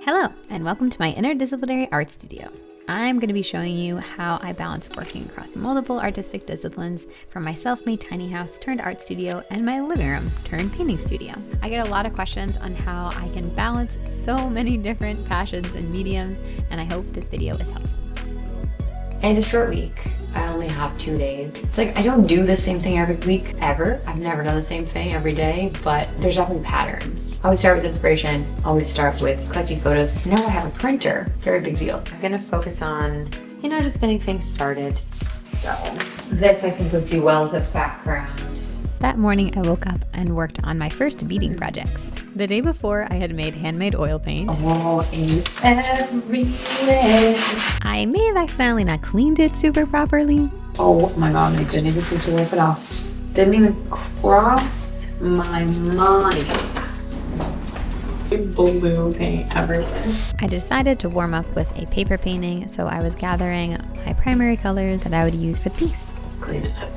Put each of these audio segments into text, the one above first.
Hello, and welcome to my interdisciplinary art studio. I'm going to be showing you how I balance working across multiple artistic disciplines from my self-made tiny house turned art studio and my living room turned painting studio. I get a lot of questions on how I can balance so many different passions and mediums, and I hope this video is helpful. And it's a short week. I only have 2 days. It's like I don't do the same thing every week, ever. I've never done the same thing every day, but there's definitely patterns. I always start with inspiration, always start with collecting photos. Now I have a printer, very big deal. I'm gonna focus on, just getting things started. So this I think would do well as a background. That morning I woke up and worked on my first beading projects. The day before I had made handmade oil paint. Oh, it's everywhere. I may have accidentally not cleaned it super properly. Oh my god, I didn't even think to wipe it off. Didn't even cross my mind. Blue paint everywhere. I decided to warm up with a paper painting, so I was gathering my primary colors that I would use for the piece. Clean it up.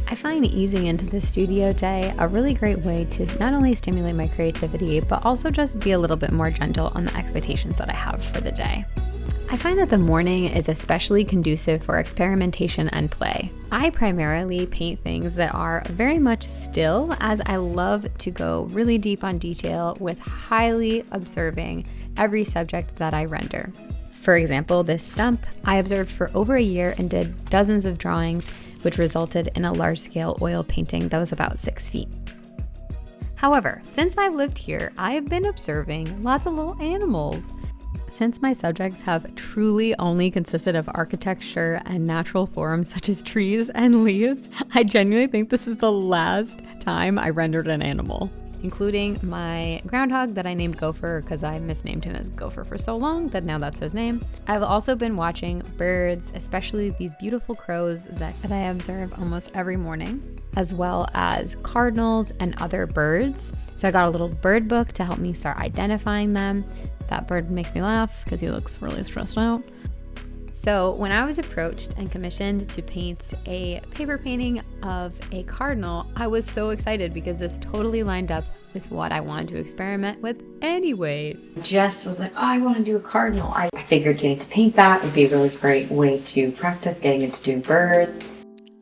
I find easing into the studio day a really great way to not only stimulate my creativity, but also just be a little bit more gentle on the expectations that I have for the day. I find that the morning is especially conducive for experimentation and play. I primarily paint things that are very much still, as I love to go really deep on detail with highly observing every subject that I render. For example, this stump I observed for over a year and did dozens of drawings, which resulted in a large-scale oil painting that was about 6 feet. However, since I've lived here, I've been observing lots of little animals. Since my subjects have truly only consisted of architecture and natural forms such as trees and leaves, I genuinely think this is the last time I rendered an animal, including my groundhog that I named Gopher because I misnamed him as Gopher for so long that now that's his name. I've also been watching birds, especially these beautiful crows that I observe almost every morning, as well as cardinals and other birds. So I got a little bird book to help me start identifying them. That bird makes me laugh because he looks really stressed out. So when I was approached and commissioned to paint a paper painting of a cardinal, I was so excited because this totally lined up with what I wanted to experiment with anyways. Jess was like, oh, I want to do a cardinal. I figured getting to paint that would be a really great way to practice getting into doing birds.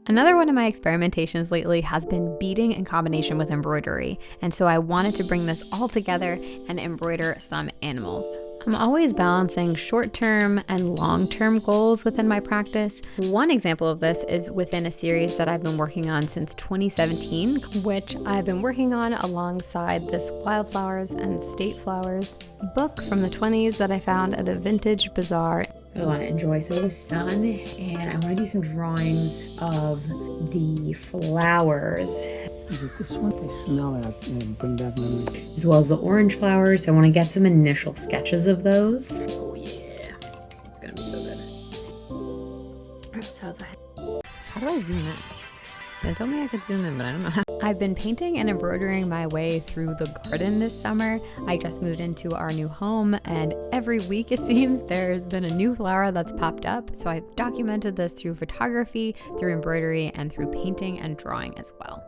Another one of my experimentations lately has been beading in combination with embroidery, and so I wanted to bring this all together and embroider some animals. I'm always balancing short-term and long-term goals within my practice. One example of this is within a series that I've been working on since 2017, which I've been working on alongside this Wildflowers and State Flowers book from the 20s that I found at a vintage bazaar. I want to enjoy some of the sun, and I want to do some drawings of the flowers. Is it this one? I smell it and bring back memory. As well as the orange flowers. I want to get some initial sketches of those. Oh yeah, it's gonna be so good. How do I zoom in? They told me I could zoom in, but I don't know how. I've been painting and embroidering my way through the garden this summer. I just moved into our new home, and every week it seems there's been a new flower that's popped up. So I've documented this through photography, through embroidery, and through painting and drawing as well.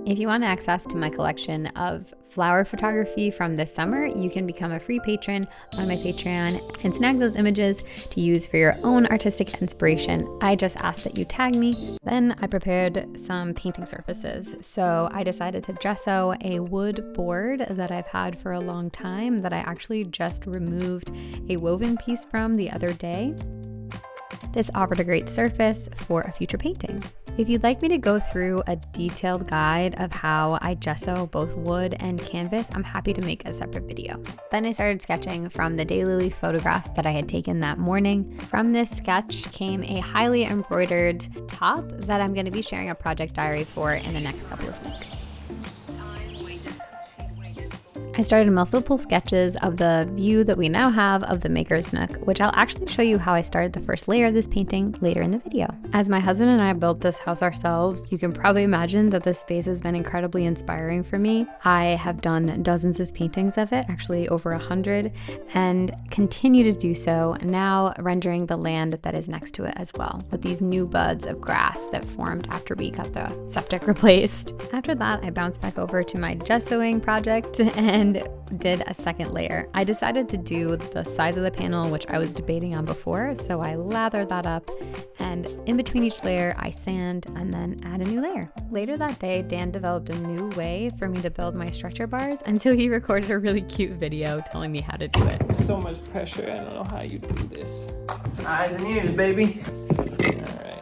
If you want access to my collection of flower photography from this summer, you can become a free patron on my Patreon and snag those images to use for your own artistic inspiration. I just asked that you tag me. Then I prepared some painting surfaces. So I decided to gesso a wood board that I've had for a long time that I actually just removed a woven piece from the other day. This offered a great surface for a future painting. If you'd like me to go through a detailed guide of how I gesso both wood and canvas, I'm happy to make a separate video. Then I started sketching from the daylily photographs that I had taken that morning. From this sketch came a highly embroidered top that I'm going to be sharing a project diary for in the next couple of weeks. I I started multiple sketches of the view that we now have of the Maker's Nook, which I'll actually show you how I started the first layer of this painting later in the video. As my husband and I built this house ourselves, you can probably imagine that this space has been incredibly inspiring for me. I have done dozens of paintings of it, actually over 100, and continue to do so, now rendering the land that is next to it as well, with these new buds of grass that formed after we got the septic replaced. After that, I bounced back over to my gessoing project and did a second layer. I decided to do the size of the panel, which I was debating on before, so I lathered that up, and in between each layer I sand and then add a new layer. Later that day, Dan developed a new way for me to build my stretcher bars, and so he recorded a really cute video telling me how to do it. So much pressure, I don't know how you do this. Eyes and ears, baby. All right.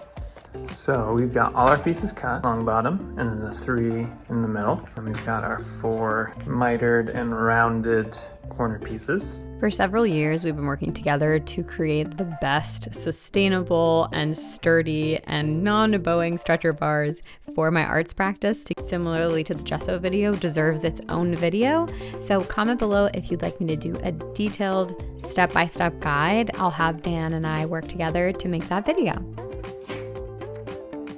So we've got all our pieces cut, long bottom, and then the 3 in the middle. And we've got our 4 mitered and rounded corner pieces. For several years, we've been working together to create the best sustainable and sturdy and non-bowing stretcher bars for my arts practice. Similarly to the gesso video, deserves its own video. So comment below if you'd like me to do a detailed step-by-step guide. I'll have Dan and I work together to make that video.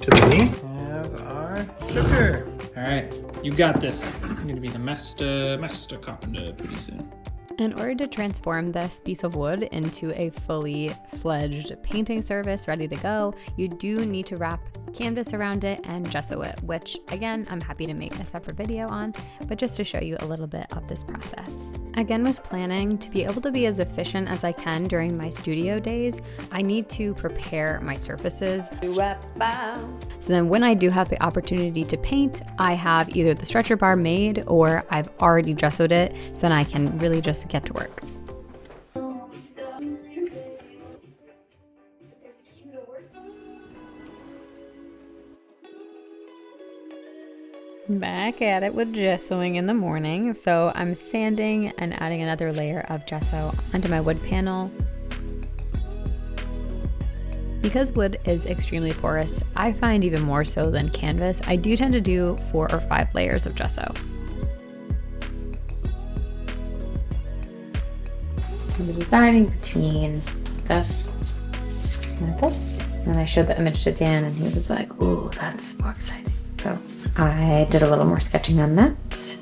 Should we have our sugar? All right, you got this. You're gonna be the master carpenter pretty soon. In order to transform this piece of wood into a fully fledged painting service ready to go, you do need to wrap canvas around it and gesso it, which again, I'm happy to make a separate video on, but just to show you a little bit of this process. Again, with planning, to be able to be as efficient as I can during my studio days, I need to prepare my surfaces. So then when I do have the opportunity to paint, I have either the stretcher bar made or I've already gessoed it, so then I can really just get to work. Back at it with gessoing in the morning. So I'm sanding and adding another layer of gesso onto my wood panel. Because wood is extremely porous, I find even more so than canvas, I do tend to do 4 or 5 layers of gesso. I was deciding between this and this. And I showed the image to Dan and he was like, ooh, that's more exciting. So I did a little more sketching on that.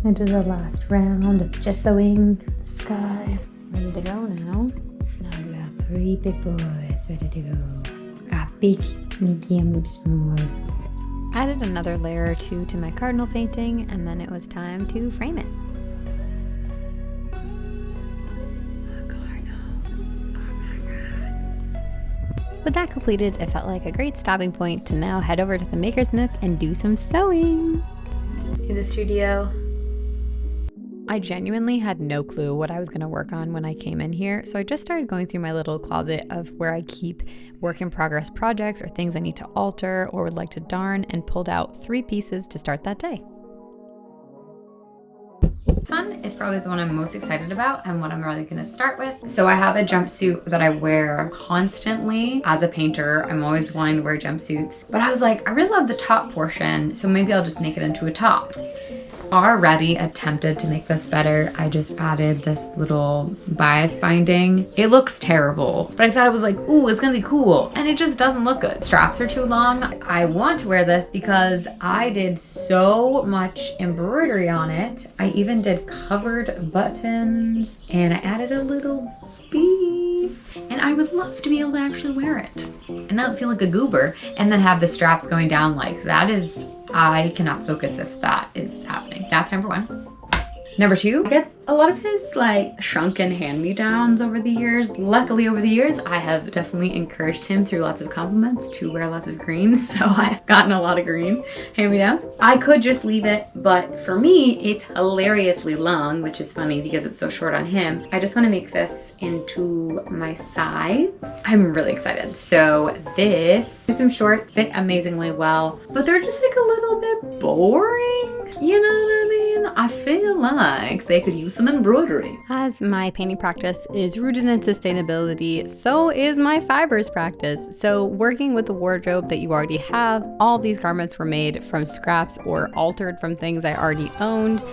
I did the last round of gessoing the sky. Ready to go now. Now we got 3 big boys ready to go. Got big, medium, small. Added another layer or 2 to my cardinal painting, and then it was time to frame it. With that completed, it felt like a great stopping point to now head over to the Maker's Nook and do some sewing. In the studio. I genuinely had no clue what I was going to work on when I came in here, so I just started going through my little closet of where I keep work in progress projects or things I need to alter or would like to darn, and pulled out 3 pieces to start that day. This one is probably the one I'm most excited about and what I'm really gonna start with. So I have a jumpsuit that I wear constantly. As a painter, I'm always wanting to wear jumpsuits. But I was like, I really love the top portion, so maybe I'll just make it into a top. Already attempted to make this better. I just added this little bias binding. It looks terrible, but I thought it was like, ooh, it's gonna be cool. And it just doesn't look good. Straps are too long. I want to wear this because I did so much embroidery on it. I even did covered buttons and I added a little bee. And I would love to be able to actually wear it and not feel like a goober and then have the straps going down like that. Is, I cannot focus if that is happening. That's number 1. Number 2, I get a lot of his like shrunken hand-me-downs over the years. Luckily over the years, I have definitely encouraged him through lots of compliments to wear lots of green. So I've gotten a lot of green hand-me-downs. I could just leave it, but for me, it's hilariously long, which is funny because it's so short on him. I just want to make this into my size. I'm really excited. So this, some short, fit amazingly well, but they're just like a little bit boring. You know what I mean? I feel like they could use some embroidery. As my painting practice is rooted in sustainability, so is my fibers practice. So working with the wardrobe that you already have, all these garments were made from scraps or altered from things I already owned.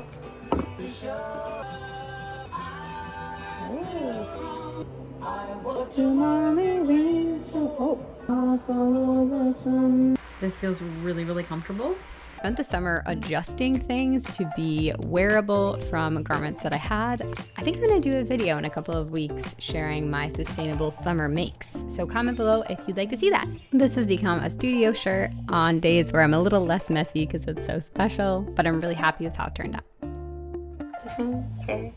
This feels really, really comfortable. Spent the summer adjusting things to be wearable from garments that I had. I think I'm gonna do a video in a couple of weeks sharing my sustainable summer makes. So comment below if you'd like to see that. This has become a studio shirt on days where I'm a little less messy because it's so special, but I'm really happy with how it turned out. Excuse me, sir.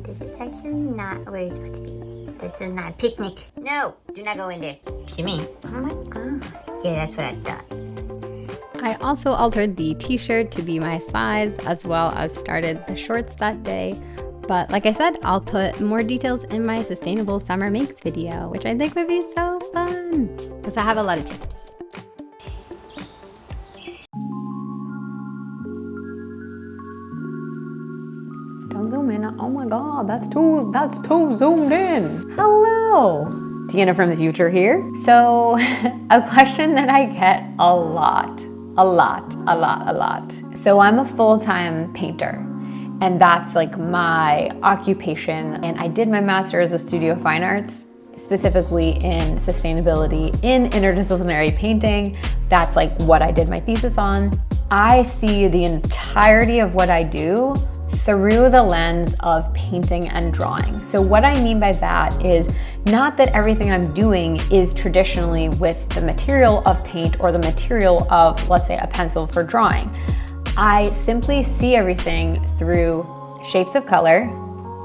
This is actually not where you're supposed to be. This is not a picnic. No, do not go in there. Excuse me. Oh my god. Yeah, that's what I thought. I also altered the t-shirt to be my size, as well as started the shorts that day. But like I said, I'll put more details in my sustainable summer makes video, which I think would be so fun because I have a lot of tips. Don't zoom in. Oh my god, that's too zoomed in. Hello, Deanna from the future here. So a question that I get a lot. So I'm a full-time painter, and that's like my occupation. And I did my master's of studio fine arts, specifically in sustainability in interdisciplinary painting. That's like what I did my thesis on. I see the entirety of what I do through the lens of painting and drawing. So what I mean by that is not that everything I'm doing is traditionally with the material of paint or the material of, let's say, a pencil for drawing. I simply see everything through shapes of color,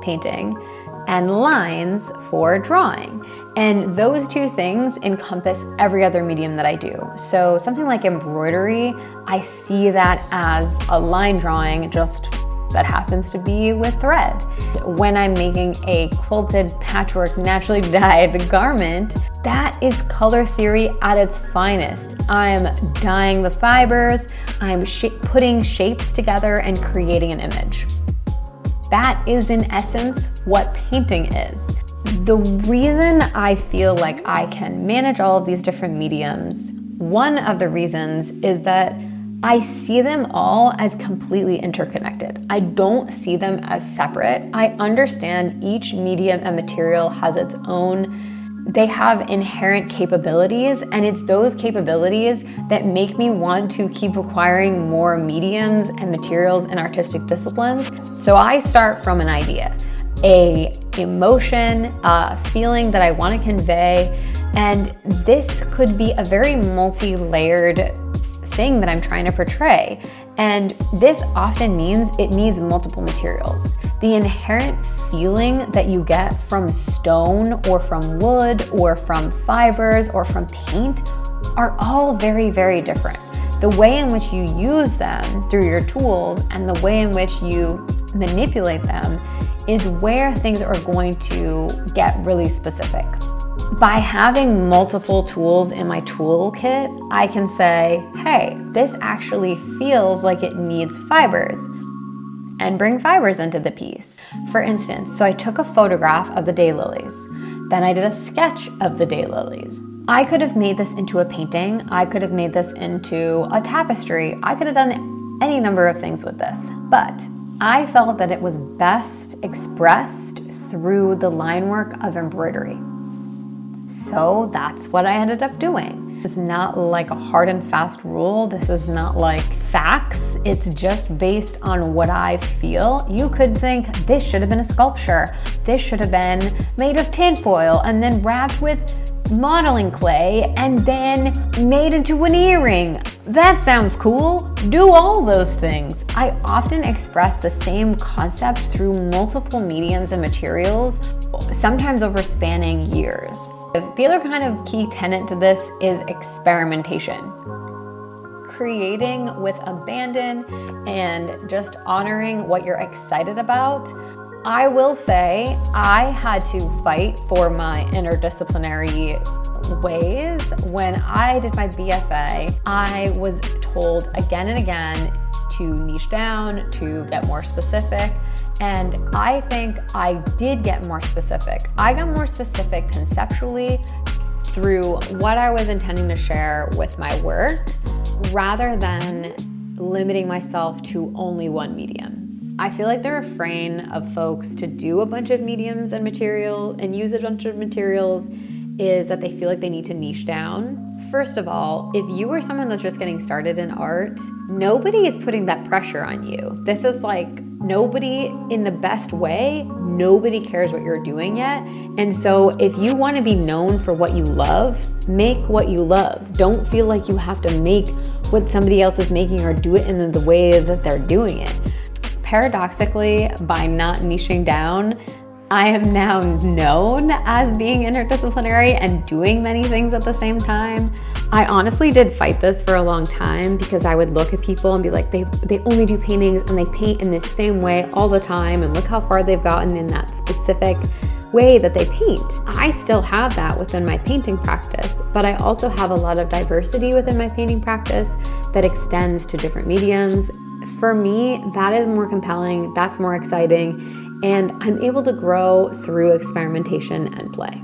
painting, and lines for drawing. And those two things encompass every other medium that I do. So something like embroidery, I see that as a line drawing, just that happens to be with thread. When I'm making a quilted patchwork naturally dyed garment, that is color theory at its finest. I'm dyeing the fibers, I'm putting shapes together and creating an image. That is in essence what painting is. The reason I feel like I can manage all of these different mediums, one of the reasons is that I see them all as completely interconnected. I don't see them as separate. I understand each medium and material has its own, they have inherent capabilities, and it's those capabilities that make me want to keep acquiring more mediums and materials and artistic disciplines. So I start from an idea, a emotion, a feeling that I want to convey, and this could be a very multi-layered thing that I'm trying to portray. And this often means it needs multiple materials. The inherent feeling that you get from stone or from wood or from fibers or from paint are all very, very different. The way in which you use them through your tools and the way in which you manipulate them is where things are going to get really specific. By having multiple tools in my toolkit, I can say, hey, this actually feels like it needs fibers, and bring fibers into the piece. For instance, so I took a photograph of the daylilies, then I did a sketch of the daylilies. I could have made this into a painting, I could have made this into a tapestry, I could have done any number of things with this, but I felt that it was best expressed through the line work of embroidery. So that's what I ended up doing. It's not like a hard and fast rule. This is not like facts. It's just based on what I feel. You could think this should have been a sculpture. This should have been made of tinfoil and then wrapped with modeling clay and then made into an earring. That sounds cool. Do all those things. I often express the same concept through multiple mediums and materials, sometimes over spanning years. The other kind of key tenet to this is experimentation. Creating with abandon and just honoring what you're excited about. I will say I had to fight for my interdisciplinary ways. When I did my BFA, I was told again and again to niche down, to get more specific. And I think I did get more specific. I got more specific conceptually through what I was intending to share with my work, rather than limiting myself to only one medium. I feel like the refrain of folks to do a bunch of mediums and material and use a bunch of materials is that they feel like they need to niche down. First of all, if you are someone that's just getting started in art, nobody is putting that pressure on you. This is like nobody, in the best way, nobody cares what you're doing yet. And so if you want to be known for what you love, make what you love. Don't feel like you have to make what somebody else is making or do it in the way that they're doing it. Paradoxically, by not niching down, I am now known as being interdisciplinary and doing many things at the same time. I honestly did fight this for a long time because I would look at people and be like, they only do paintings and they paint in the same way all the time, and look how far they've gotten in that specific way that they paint. I still have that within my painting practice, but I also have a lot of diversity within my painting practice that extends to different mediums. For me, that is more compelling, that's more exciting, and I'm able to grow through experimentation and play.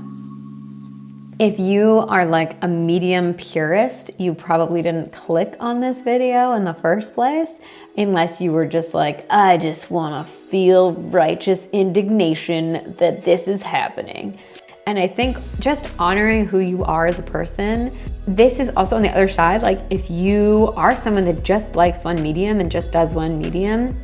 If you are like a medium purist, you probably didn't click on this video in the first place unless you were just like, I just want to feel righteous indignation that this is happening. And I think just honoring who you are as a person, this is also on the other side. Like if you are someone that just likes one medium and just does one medium,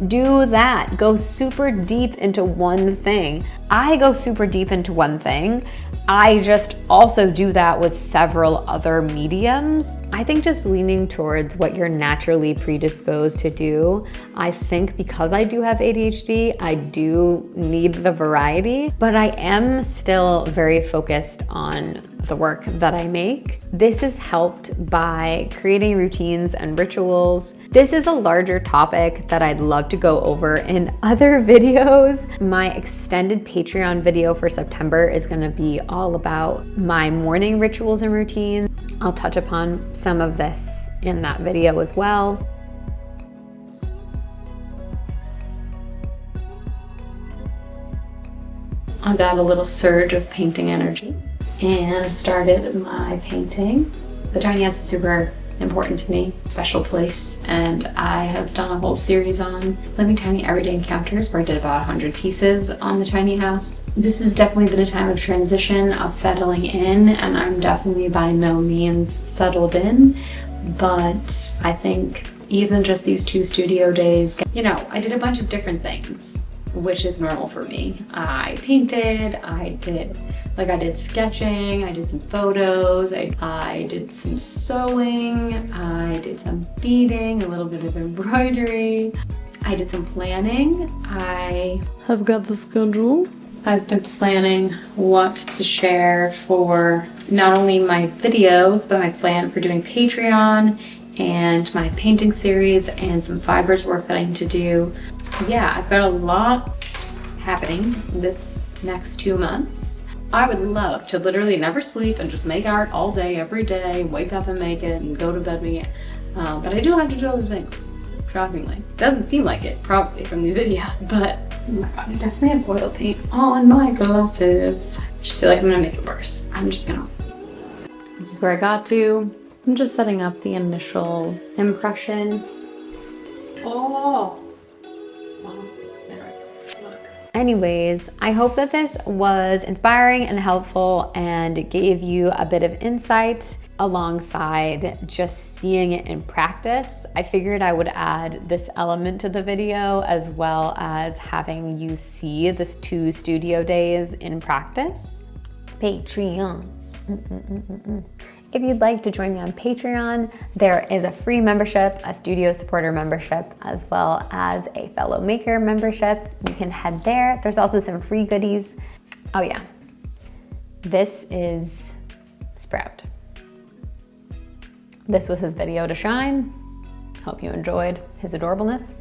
do that. Go super deep into one thing. I go super deep into one thing. I just also do that with several other mediums. I think just leaning towards what you're naturally predisposed to do. I think because I do have ADHD, I do need the variety, but I am still very focused on the work that I make. This is helped by creating routines and rituals. This is a larger topic that I'd love to go over in other videos. My extended Patreon video for September is gonna be all about my morning rituals and routines. I'll touch upon some of this in that video as well. I got a little surge of painting energy and started my painting. The tiny house is super important to me, special place, and I have done a whole series on living tiny everyday encounters where I did about 100 pieces on the tiny house. This has definitely been a time of transition, of settling in, and I'm definitely by no means settled in, but I think even just these 2 studio days, you know, I did a bunch of different things, which is normal for me. I painted, I did sketching, I did some photos, I did some sewing, I did some beading, a little bit of embroidery, I did some planning. I have got the schedule. I've been planning what to share for not only my videos, but my plan for doing Patreon and my painting series and some fibers work that I need to do. Yeah, I've got a lot happening this next 2 months. I would love to literally never sleep and just make art all day, every day, wake up and make it and go to bed making it. But I do have to do other things, shockingly. Doesn't seem like it, probably, from these videos, but oh my god, I definitely have oil paint on my glasses. I just feel like I'm gonna make it worse. This is where I got to. I'm just setting up the initial impression. Oh! Anyways, I hope that this was inspiring and helpful and gave you a bit of insight alongside just seeing it in practice. I figured I would add this element to the video as well as having you see this 2 studio days in practice. Patreon. If you'd like to join me on Patreon, there is a free membership, a studio supporter membership, as well as a fellow maker membership. You can head there. There's also some free goodies. Oh yeah, this is Sprout. This was his video to shine. Hope you enjoyed his adorableness.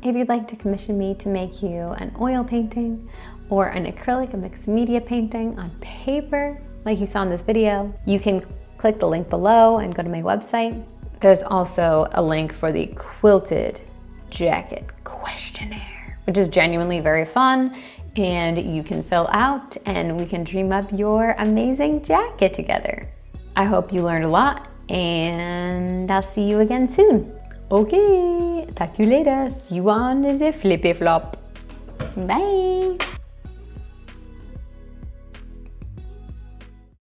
If you'd like to commission me to make you an oil painting or an acrylic mixed media painting on paper, like you saw in this video, you can click the link below and go to my website, There's also a link for the quilted jacket questionnaire, which is genuinely very fun, and you can fill out and we can dream up your amazing jacket together. I hope you learned a lot, and I'll see you again soon. Okay, talk to you later. See you on the flippy flop. Bye.